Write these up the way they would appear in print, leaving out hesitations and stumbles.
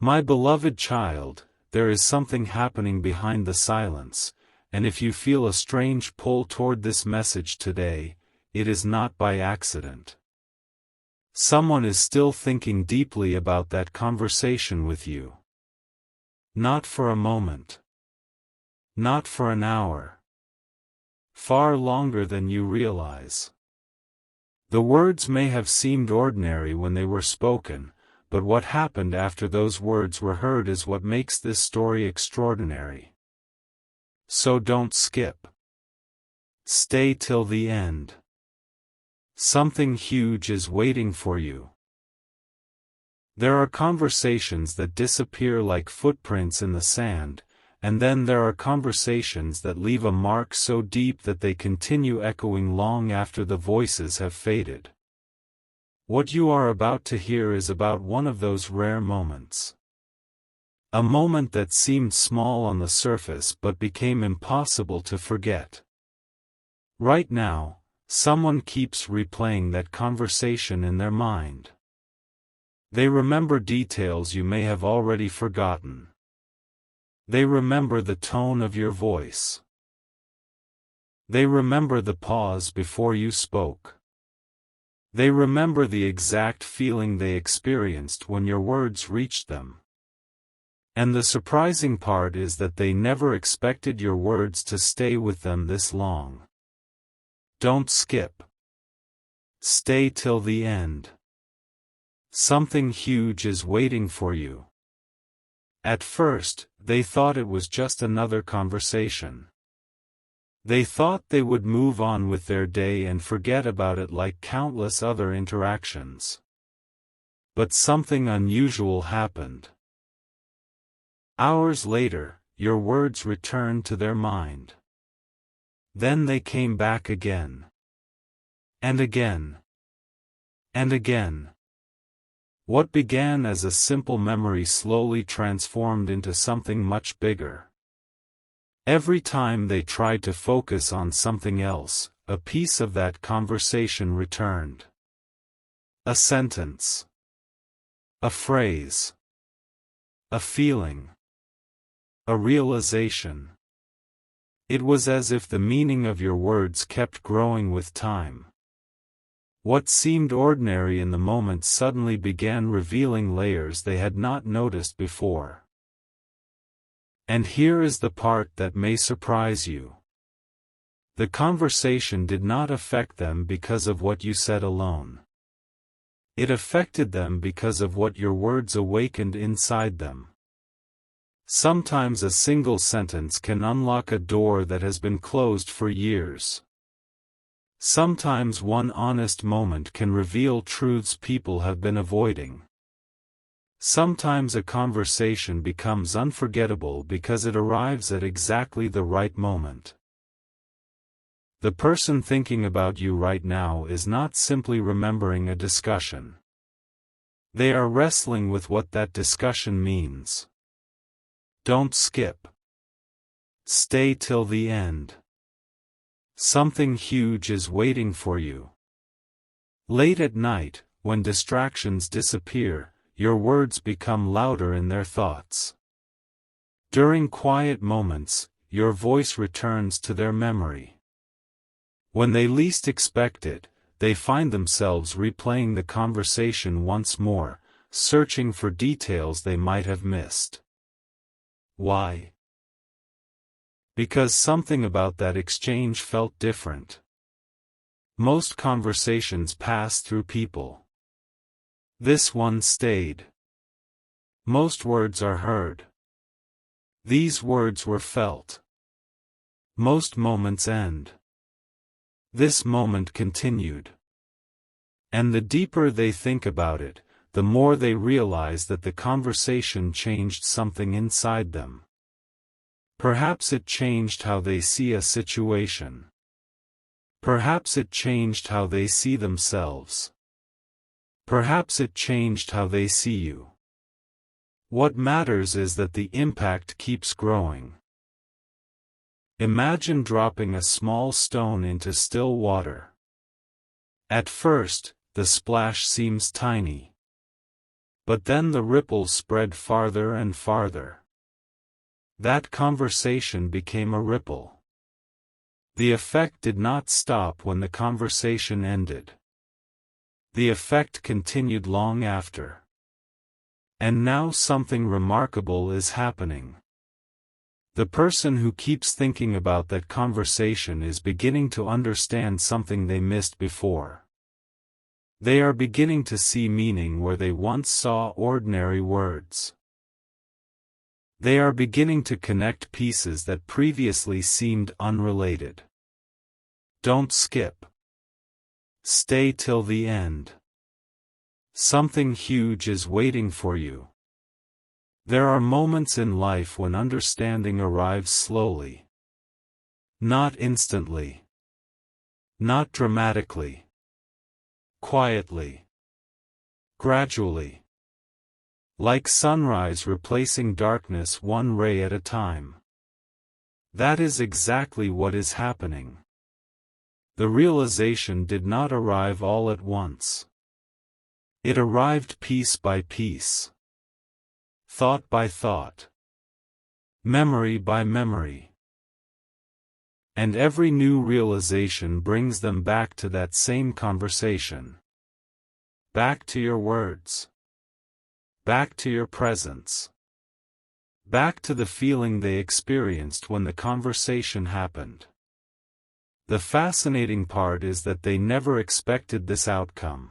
My beloved child, there is something happening behind the silence, and if you feel a strange pull toward this message today, it is not by accident. Someone is still thinking deeply about that conversation with you. Not for a moment. Not for an hour. Far longer than you realize. The words may have seemed ordinary when they were spoken, but what happened after those words were heard is what makes this story extraordinary. So don't skip. Stay till the end. Something huge is waiting for you. There are conversations that disappear like footprints in the sand, and then there are conversations that leave a mark so deep that they continue echoing long after the voices have faded. What you are about to hear is about one of those rare moments. A moment that seemed small on the surface but became impossible to forget. Right now, someone keeps replaying that conversation in their mind. They remember details you may have already forgotten. They remember the tone of your voice. They remember the pause before you spoke. They remember the exact feeling they experienced when your words reached them. And the surprising part is that they never expected your words to stay with them this long. Don't skip. Stay till the end. Something huge is waiting for you. At first, they thought it was just another conversation. They thought they would move on with their day and forget about it like countless other interactions. But something unusual happened. Hours later, your words returned to their mind. Then they came back again. And again. And again. What began as a simple memory slowly transformed into something much bigger. Every time they tried to focus on something else, a piece of that conversation returned. A sentence. A phrase. A feeling. A realization. It was as if the meaning of your words kept growing with time. What seemed ordinary in the moment suddenly began revealing layers they had not noticed before. And here is the part that may surprise you. The conversation did not affect them because of what you said alone. It affected them because of what your words awakened inside them. Sometimes a single sentence can unlock a door that has been closed for years. Sometimes one honest moment can reveal truths people have been avoiding. Sometimes a conversation becomes unforgettable because it arrives at exactly the right moment. The person thinking about you right now is not simply remembering a discussion. They are wrestling with what that discussion means. Don't skip. Stay till the end. Something huge is waiting for you. Late at night, when distractions disappear, your words become louder in their thoughts. During quiet moments, your voice returns to their memory. When they least expect it, they find themselves replaying the conversation once more, searching for details they might have missed. Why? Because something about that exchange felt different. Most conversations pass through people. This one stayed. Most words are heard. These words were felt. Most moments end. This moment continued. And the deeper they think about it, the more they realize that the conversation changed something inside them. Perhaps it changed how they see a situation. Perhaps it changed how they see themselves. Perhaps it changed how they see you. What matters is that the impact keeps growing. Imagine dropping a small stone into still water. At first, the splash seems tiny. But then the ripples spread farther and farther. That conversation became a ripple. The effect did not stop when the conversation ended. The effect continued long after. And now something remarkable is happening. The person who keeps thinking about that conversation is beginning to understand something they missed before. They are beginning to see meaning where they once saw ordinary words. They are beginning to connect pieces that previously seemed unrelated. Don't skip. Stay till the end. Something huge is waiting for you. There are moments in life when understanding arrives slowly. Not instantly. Not dramatically. Quietly. Gradually. Like sunrise replacing darkness one ray at a time. That is exactly what is happening. The realization did not arrive all at once. It arrived piece by piece. Thought by thought. Memory by memory. And every new realization brings them back to that same conversation. Back to your words. Back to your presence. Back to the feeling they experienced when the conversation happened. The fascinating part is that they never expected this outcome.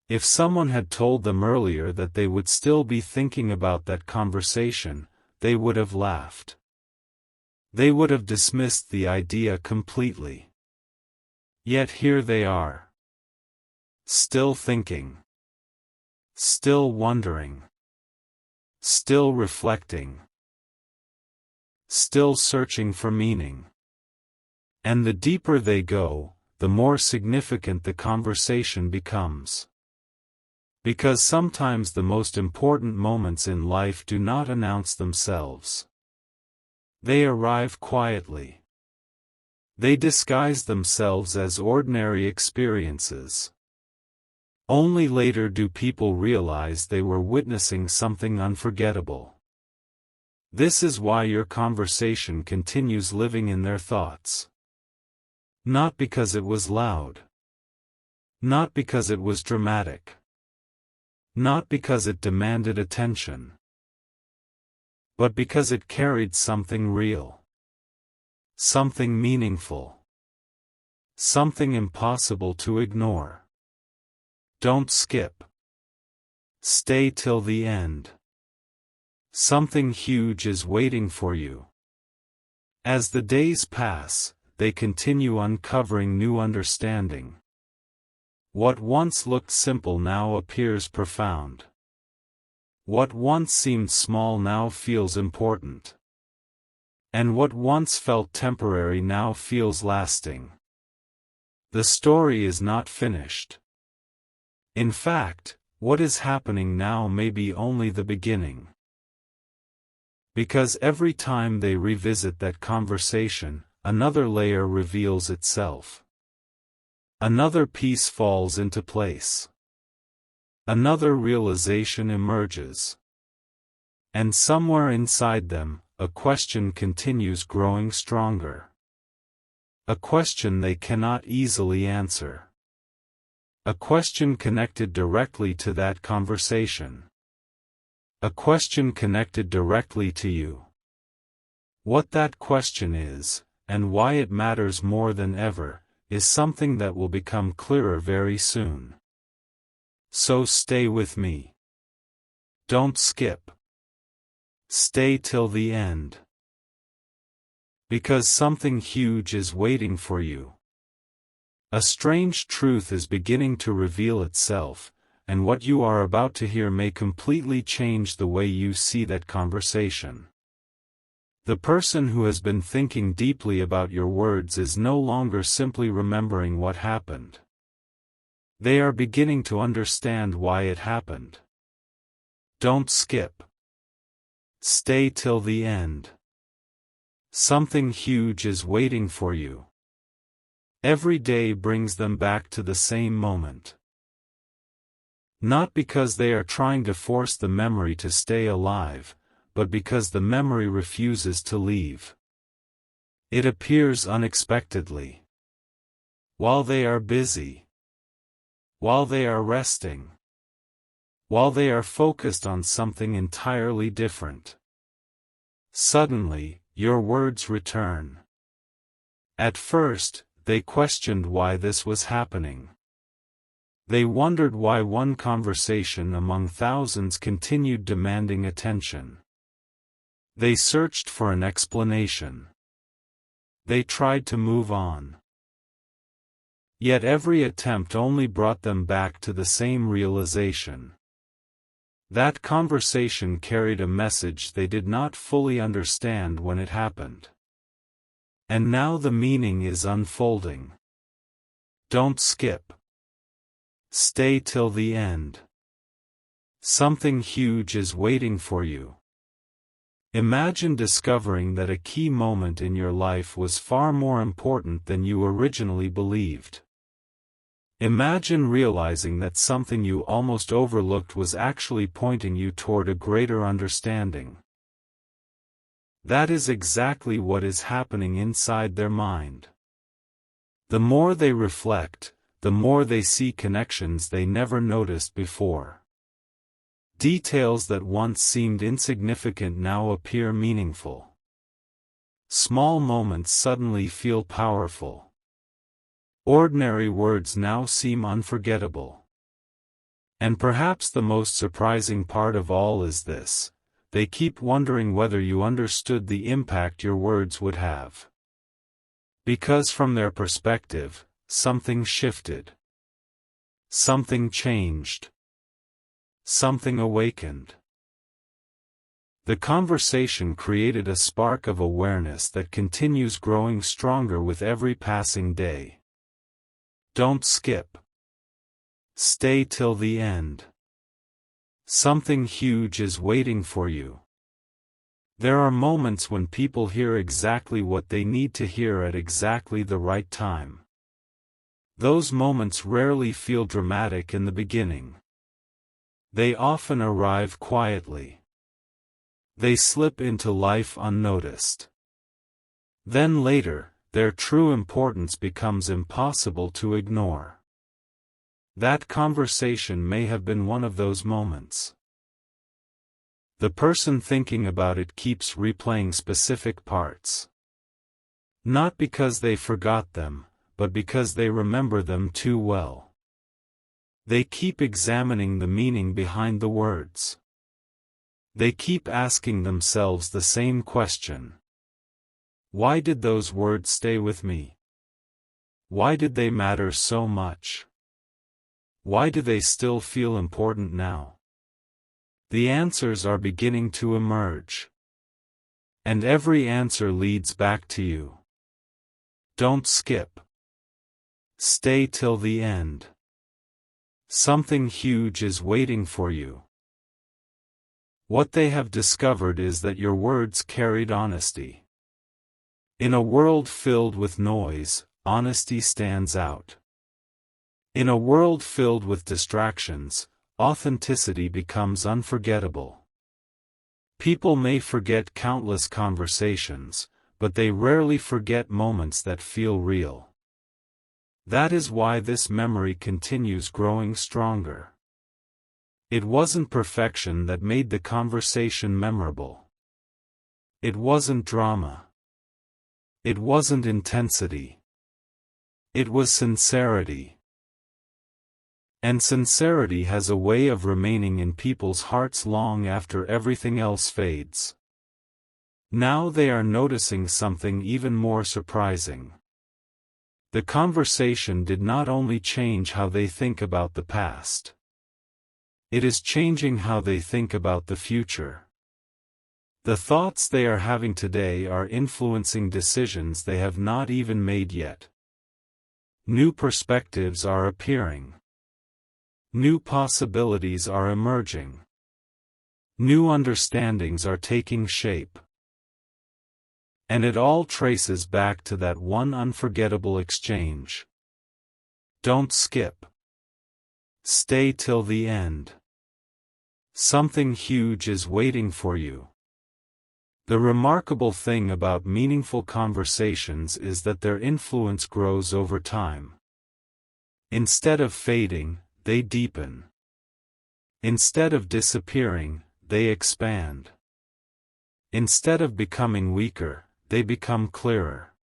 If someone had told them earlier that they would still be thinking about that conversation, they would have laughed. They would have dismissed the idea completely. Yet here they are. Still thinking. Still wondering. Still reflecting. Still searching for meaning. And the deeper they go, the more significant the conversation becomes. Because sometimes the most important moments in life do not announce themselves. They arrive quietly. They disguise themselves as ordinary experiences. Only later do people realize they were witnessing something unforgettable. This is why your conversation continues living in their thoughts. Not because it was loud. Not because it was dramatic. Not because it demanded attention. But because it carried something real. Something meaningful. Something impossible to ignore. Don't skip. Stay till the end. Something huge is waiting for you. As the days pass, they continue uncovering new understanding. What once looked simple now appears profound. What once seemed small now feels important. And what once felt temporary now feels lasting. The story is not finished. In fact, what is happening now may be only the beginning. Because every time they revisit that conversation, another layer reveals itself. Another piece falls into place. Another realization emerges. And somewhere inside them, a question continues growing stronger. A question they cannot easily answer. A question connected directly to that conversation. A question connected directly to you. What that question is, and why it matters more than ever, is something that will become clearer very soon. So stay with me. Don't skip. Stay till the end. Because something huge is waiting for you. A strange truth is beginning to reveal itself, and what you are about to hear may completely change the way you see that conversation. The person who has been thinking deeply about your words is no longer simply remembering what happened. They are beginning to understand why it happened. Don't skip. Stay till the end. Something huge is waiting for you. Every day brings them back to the same moment. Not because they are trying to force the memory to stay alive, but because the memory refuses to leave. It appears unexpectedly. While they are busy. While they are resting. While they are focused on something entirely different. Suddenly, your words return. At first, they questioned why this was happening. They wondered why one conversation among thousands continued demanding attention. They searched for an explanation. They tried to move on. Yet every attempt only brought them back to the same realization. That conversation carried a message they did not fully understand when it happened. And now the meaning is unfolding. Don't skip. Stay till the end. Something huge is waiting for you. Imagine discovering that a key moment in your life was far more important than you originally believed. Imagine realizing that something you almost overlooked was actually pointing you toward a greater understanding. That is exactly what is happening inside their mind. The more they reflect, the more they see connections they never noticed before. Details that once seemed insignificant now appear meaningful. Small moments suddenly feel powerful. Ordinary words now seem unforgettable. And perhaps the most surprising part of all is this: they keep wondering whether you understood the impact your words would have. Because from their perspective, something shifted. Something changed. Something awakened. The conversation created a spark of awareness that continues growing stronger with every passing day. Don't skip. Stay till the end. Something huge is waiting for you. There are moments when people hear exactly what they need to hear at exactly the right time. Those moments rarely feel dramatic in the beginning. They often arrive quietly. They slip into life unnoticed. Then later, their true importance becomes impossible to ignore. That conversation may have been one of those moments. The person thinking about it keeps replaying specific parts. Not because they forgot them, but because they remember them too well. They keep examining the meaning behind the words. They keep asking themselves the same question. Why did those words stay with me? Why did they matter so much? Why do they still feel important now? The answers are beginning to emerge. And every answer leads back to you. Don't skip. Stay till the end. Something huge is waiting for you. What they have discovered is that your words carried honesty. In a world filled with noise, honesty stands out. In a world filled with distractions, authenticity becomes unforgettable. People may forget countless conversations, but they rarely forget moments that feel real. That is why this memory continues growing stronger. It wasn't perfection that made the conversation memorable. It wasn't drama. It wasn't intensity. It was sincerity. And sincerity has a way of remaining in people's hearts long after everything else fades. Now they are noticing something even more surprising. The conversation did not only change how they think about the past. It is changing how they think about the future. The thoughts they are having today are influencing decisions they have not even made yet. New perspectives are appearing. New possibilities are emerging. New understandings are taking shape. And it all traces back to that one unforgettable exchange. Don't skip. Stay till the end. Something huge is waiting for you. The remarkable thing about meaningful conversations is that their influence grows over time. Instead of fading, they deepen. Instead of disappearing, they expand. Instead of becoming weaker, they become clearer.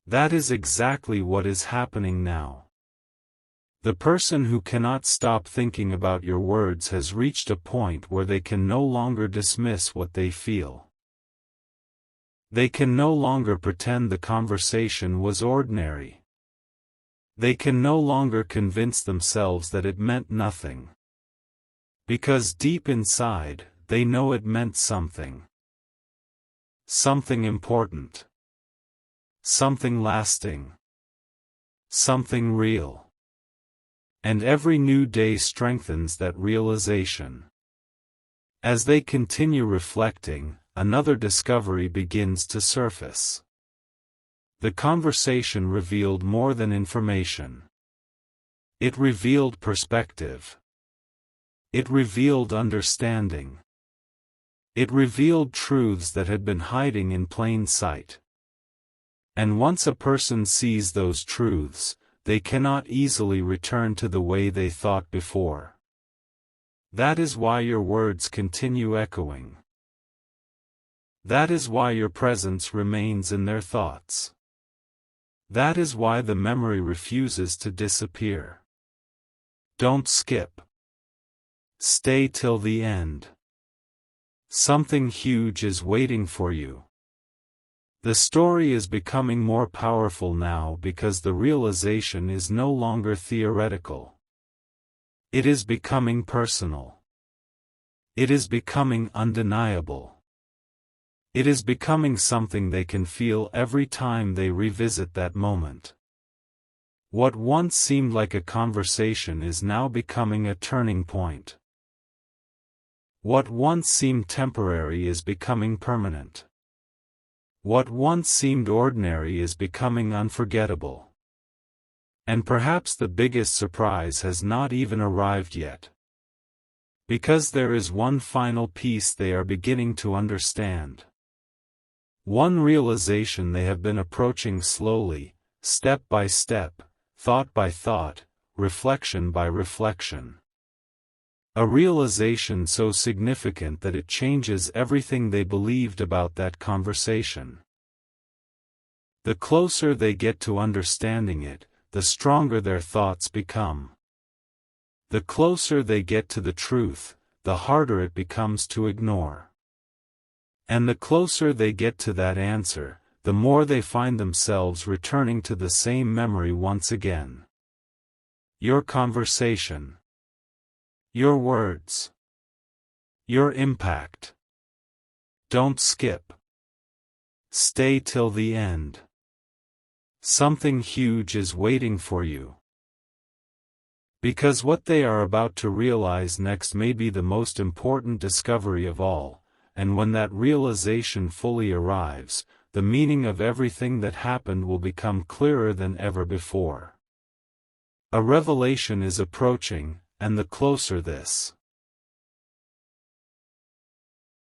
That is exactly what is happening now. The person who cannot stop thinking about your words has reached a point where they can no longer dismiss what they feel. They can no longer pretend the conversation was ordinary. They can no longer convince themselves that it meant nothing. Because deep inside, they know it meant something. Something important. Something lasting. Something real. And every new day strengthens that realization. As they continue reflecting, another discovery begins to surface. The conversation revealed more than information. It revealed perspective. It revealed understanding. It revealed truths that had been hiding in plain sight. And once a person sees those truths, they cannot easily return to the way they thought before. That is why your words continue echoing. That is why your presence remains in their thoughts. That is why the memory refuses to disappear. Don't skip. Stay till the end. Something huge is waiting for you. The story is becoming more powerful now because the realization is no longer theoretical. It is becoming personal. It is becoming undeniable. It is becoming something they can feel every time they revisit that moment. What once seemed like a conversation is now becoming a turning point. What once seemed temporary is becoming permanent. What once seemed ordinary is becoming unforgettable. And perhaps the biggest surprise has not even arrived yet. Because there is one final piece they are beginning to understand. One realization they have been approaching slowly, step by step, thought by thought, reflection by reflection. A realization so significant that it changes everything they believed about that conversation. The closer they get to understanding it, the stronger their thoughts become. The closer they get to the truth, the harder it becomes to ignore. And the closer they get to that answer, the more they find themselves returning to the same memory once again. Your conversation. Your words. Your impact. Don't skip. Stay till the end. Something huge is waiting for you. Because what they are about to realize next may be the most important discovery of all, and when that realization fully arrives, the meaning of everything that happened will become clearer than ever before. A revelation is approaching, and the closer this